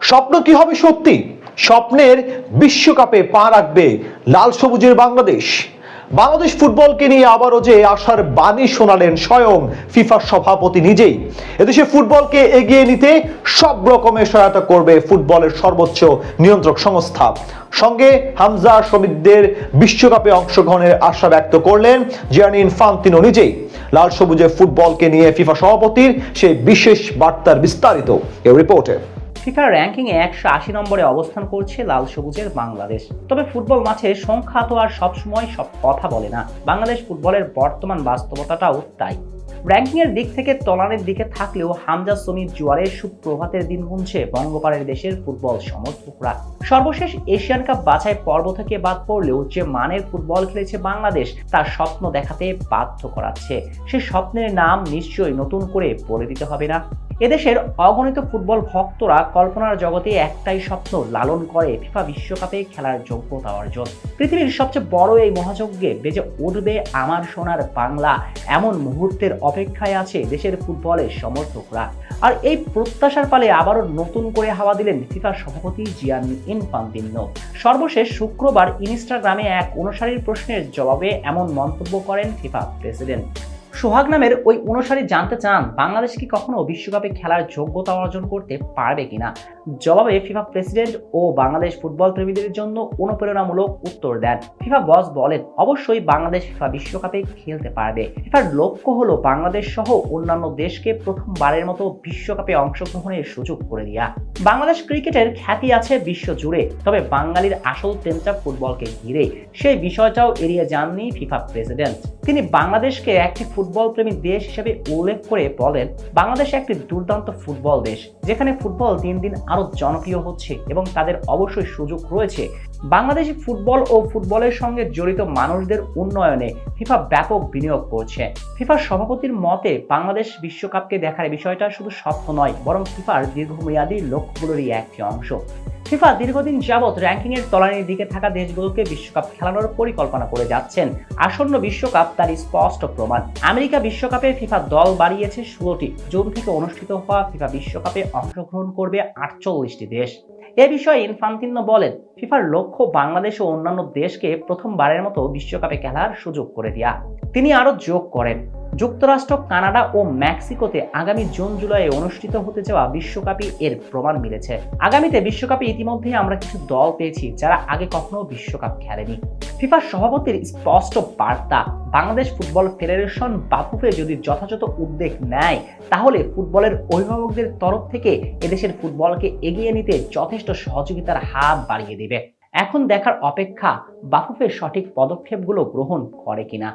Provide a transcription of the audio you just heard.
স্বপ্ন কি হবে সত্যি? স্বপ্নের বিশ্বকাপে পা রাখবে লাল সবুজের বাংলাদেশ। বাংলাদেশ ফুটবলকে নিয়ে আবারও যে আশার বাণী শোনালেন স্বয়ং ফিফার সভাপতি নিজেই। এদেশে ফুটবলকে এগিয়ে নিতে সব রকমের সহায়তা করবে ফুটবলের সর্বোচ্চ নিয়ন্ত্রক সংস্থা। সঙ্গে হামজা শ্রমিকদের বিশ্বকাপে অংশগ্রহণের আশা ব্যক্ত করলেন জিয়ানি ইনফান্তিনো নিজেই। লাল সবুজে ফুটবলকে নিয়ে ফিফা সভাপতির সেই বিশেষ বার্তার বিস্তারিত এই রিপোর্টে। ফিফার র্যাঙ্কিংয়ে 180 নম্বরে অবস্থান করছে লাল সবুজের বাংলাদেশ। তবে ফুটবল মাঠে সংখ্যা তো আর সবসময় সব কথা বলে না, বাংলাদেশ ফুটবলের বর্তমান বাস্তবতাটাও তাই। র্যাঙ্কিংয়ের দিক থেকে তলানের দিকে থাকলেও হামজা শ্রমিক জুয়ারের সুপ্রভাতের দিন গুনছে বঙ্গপাড়ের দেশের ফুটবল সমর্থকরা। সর্বশেষ এশিয়ান কাপ বাছাই পর্ব থেকে বাদ পড়লেও যে মানের ফুটবল খেলেছে বাংলাদেশ তার স্বপ্ন দেখাতে বাধ্য করাচ্ছে। সে স্বপ্নের নাম নিশ্চয়ই নতুন করে বলে দিতে হবে না। এদেশের অগণিত ফুটবল ভক্তরা কল্পনার জগতে একটাই স্বপ্ন লালন করে, ফিফা বিশ্বকাপে খেলার যোগ্যতা অর্জন। পৃথিবীর সবচেয়ে বড় এই মহাযজ্ঞে বেজে উঠবে আমার সোনার বাংলা, এমন মুহূর্তের অপেক্ষায় আছে দেশের ফুটবলের সমর্থকরা। আর এই প্রত্যাশার পালে আবারও নতুন করে হাওয়া দিলেন ফিফা সভাপতি জিয়ানি ইনফান্তিনো। সর্বশেষ শুক্রবার ইনস্টাগ্রামে এক অনুসারীর প্রশ্নের জবাবে এমন মন্তব্য করেন ফিফা প্রেসিডেন্ট। সোহাগ নামের ওই অনুসারী জানতে চান বাংলাদেশ কি কখনো বিশ্বকাপে খেলার যোগ্যতা অর্জন করতে পারবে কিনা। জবাবে ফিফা প্রেসিডেন্ট ও বাংলাদেশ ফুটবল প্রেমীদের জন্য অনুপ্রেরণামূলক উত্তর দেন। ফিফা বস বলেন, অবশ্যই বাংলাদেশ ফিফা বিশ্বকাপে খেলতে পারবে। ফিফার লক্ষ্য হলো বাংলাদেশ সহ অন্যান্য দেশকে প্রথমবারের মতো বিশ্বকাপে অংশগ্রহণের সুযোগ করে দেয়া। বাংলাদেশ ক্রিকেটের খ্যাতি আছে বিশ্ব জুড়ে, তবে বাঙালির আসল প্রেমটা ফুটবলকে ঘিরে, সেই বিষয়টাও এড়িয়ে যাননি ফিফা প্রেসিডেন্ট। তিনি বাংলাদেশকে একটি ফুটবল প্রেমী দেশ হিসেবে উল্লেখ করে বলেন, বাংলাদেশ একটি দুর্দান্ত ফুটবল দেশ, যেখানে ফুটবল দিন দিন আরো জনপ্রিয় হচ্ছে এবং তাদের অবশ্যই সুযোগ রয়েছে। বাংলাদেশি ফুটবল ও ফুটবলের সঙ্গে জড়িত মানুষদের উন্নয়নে ফিফা ব্যাপক বিনিয়োগ করছে। ফিফার সভাপতির মতে বাংলাদেশ বিশ্বকাপকে দেখার বিষয়টা শুধু স্বপ্ন নয়, বরং ফিফার দীর্ঘমেয়াদী লক্ষ্যগুলোরই একটি অংশ। ফিফা দীর্ঘদিন যাবৎ র্যাঙ্কিংয়ের তলানির দিকে থাকা দেশগুলোকে বিশ্বকাপ খেলানোর পরিকল্পনা করে যাচ্ছেন। আসন্ন বিশ্বকাপ তার স্পষ্ট প্রমাণ। আমেরিকা বিশ্বকাপে ফিফা দল বাড়িয়েছে 16টি। জুন থেকে অনুষ্ঠিত হওয়া ফিফা বিশ্বকাপে অংশগ্রহণ করবে 48টি দেশ। এ বিষয়ে ইনফান্তিনো বলেন, ফিফার লক্ষ্য বাংলাদেশ ও অন্যান্য দেশকে প্রথমবারের মতো বিশ্বকাপে খেলার সুযোগ করে দেয়া। তিনি আরো যোগ করেন, যুক্তরাষ্ট্র, কানাডা ও মেক্সিকোতে আগামী জুন জুলাইয়ে অনুষ্ঠিত হতে যাওয়া বিশ্বকাপে এর প্রমাণ মিলেছে। আগামীতে বিশ্বকাপে ইতিমধ্যেই আমরা কিছু দল পেয়েছি যারা আগে কখনো বিশ্বকাপ খেলেনি। ফিফার সভাপতির স্পষ্ট বার্তা, বাংলাদেশ ফুটবল ফেডারেশন বাফুফে যদি যথাযথ উদ্যোগ নেয় তাহলে ফুটবলের অভিভাবকদের তরফ থেকে এদেশের ফুটবলকে এগিয়ে নিতে যথেষ্ট সহযোগিতার হাত বাড়িয়ে দেবে। এখন দেখার অপেক্ষা বাফুফে সঠিক পদক্ষেপগুলো গ্রহণ করে কিনা।